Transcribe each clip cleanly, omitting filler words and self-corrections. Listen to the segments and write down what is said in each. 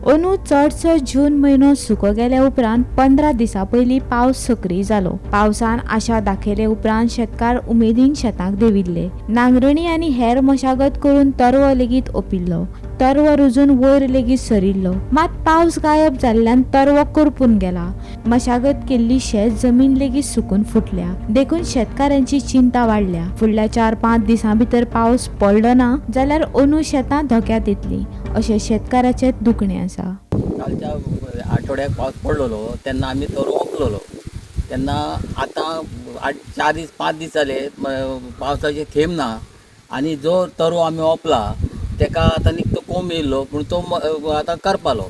अंदू चडसो जून म्हयनो सुको गेल्या उपरांत 15 दिसां पयलीं पावस सक्रीय जालो. पावसान आशा दाखयले उपरांत शेतकार उमेदीन शेताक देंविल्ले. नांगरणी आनी हेर मशागत करून तरवो लेगीत ओंपिल्लो. तरवो रुजून वयर लेगीत सरिल्लो. मात पावस गायब जाल्ल्यान तरवो करपून गेला. मशागत केल्ली शेत जमीन लेगीत सुकून फुटल्या. देखून शेतकाऱ्यांची चिंता वाडल्या. फुडल्या 4-5 दिसां भितर पावस पडलो ना जाल्यार अंदू शेतां धोक्यांत येतलीं अशें शेतकाराचें दुखणें आसा. कालच्या आठवड्याक पावस पडलेलो तेन्ना आमी तरवो ओंपलेलो. तेन्ना आतां 4-5 दीस जाले पावसाचे थेंब ना आनी जो तरवो आमी ओंपला तेका आतां निकतो कोंब येयल्लो पूण तो आतां करपालो.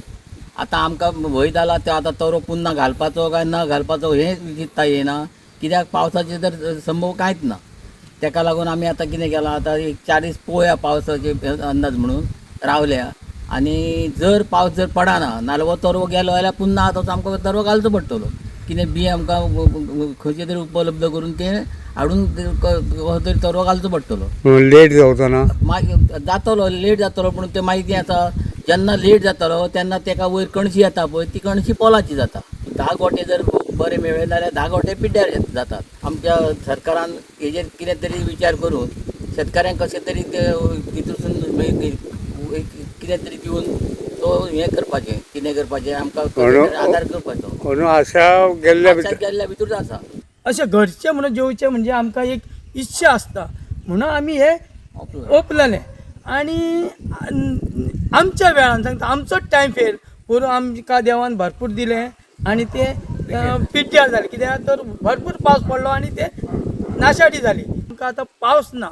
आतां आमकां भंय जाला तो आतां तरवो पुन्हा घालपाचो काय ना घालपाचो हें चिंतता येना, कित्याक पावसाचे तर संभव कांयच ना. तेका लागून आमी आतां कितें केलां, आतां एक 4 दीस पळोवया पावसाचे अंदाज म्हणून रावल्या. आनी जर पावस जर पडना नाल्यार हो तरवो गेलो जाल्यार पुन्हा आतां आमकां तरवो घालचो पडटलो. कितें बी आमकां खंयचे तरी उपलब्ध करून तें हाडून हो तरी तरवो घालचो पडटलो. लेट जावचो ना मागीर जातलो लेट जातलो पूण तें मागीर कितें आसा, जेन्ना लेट जातलो तेन्ना तेका वयर कणशी येता पळय ती कणशी पोलाची जाता. 10 गोटे जर बरे मेळ्ळे जाल्यार 10 गोटे पिड्ड्यार जातात. आमच्या सरकारान हेजेर कितें तरी विचार करून शेतकाऱ्यांक कशें तरी तितून कितें तरी दिवन तो हें करपाचें, कितें करपाचें आमकां आदार करपाचो. आशा गेल्ल्या गेल्ल्या भितर आसा. अशें घरचें म्हणून जेवचें म्हणजे आमकां एक इच्छा आसता म्हणून आमी हे ओंपलेलें. आनी आमच्या वेळान सांगता आमचोच टायम फेल करून आमकां देवान भरपूर दिलें आनी तें पिड्ड्यार जालें. कित्याक तर भरपूर पावस पडलो आनी तें नाशाडी जाली. आमकां आतां पावस ना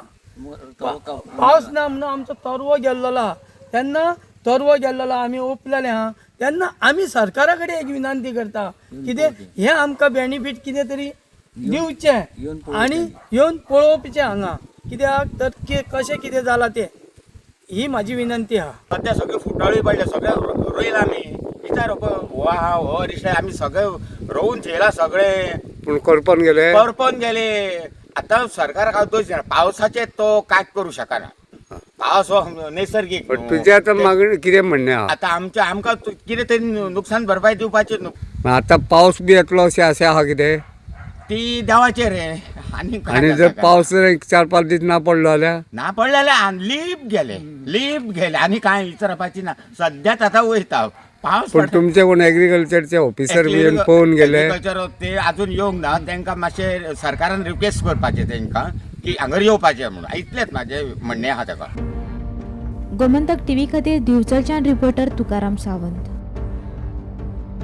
म्हणून आमचो तरवो गेल्लो आहा. तेन्ना तरवो गेल्लो आमी ओंपलेलें आहा तेन्ना आमी सरकारा कडेन एक विनंती करता कितें हें आमकां बेनिफीट कितें तरी दिवचें आनी येवन पळोवचें हांगा, कित्याक तर कशें कितें जालां तें ही म्हाजी विनंती आहा. सध्या सगळे फुटाळी पडले, सगळे रोयला आमी विचार हो आहा हो रिश्ते आमी सगळे रोवून थेयला सगळे पूण करपन गेले. आतां सरकाराक हांव दोश दिना, पावसाचे तो कांय करूं शकना. पावस हो नैसर्गीक. तुजें आतां मागणी कितें म्हणणें आहा? आतां आमकां कितें तरी नुकसान भरपाय दिवपाचें न्हू. आतां पावस बी येतलो अशें आशा आहा कितें? ती देवाचेर आनी जर पावस जर 4-5 दीस ना पडलो जाल्यार ना पडले जाल्यार लीप गेले आनी कांय विचारपाची ना. सद्याच आतां वयता पावस. पण तुमचे कोण एग्रीकल्चरचे ऑफिसर बी येवन पळोवन गेले? एग्रीकल्चर ते अजून येवंक ना. तांकां मातशें सरकारान रिक्वेस्ट करपाचें तांकां की हांगर येवपाचें म्हणून. इतलेंच म्हाजें म्हणणें आहा ताका. गोमंतक टीव्ही खातीर दिवचलच्यान रिपोर्टर तुकाराम सावंत.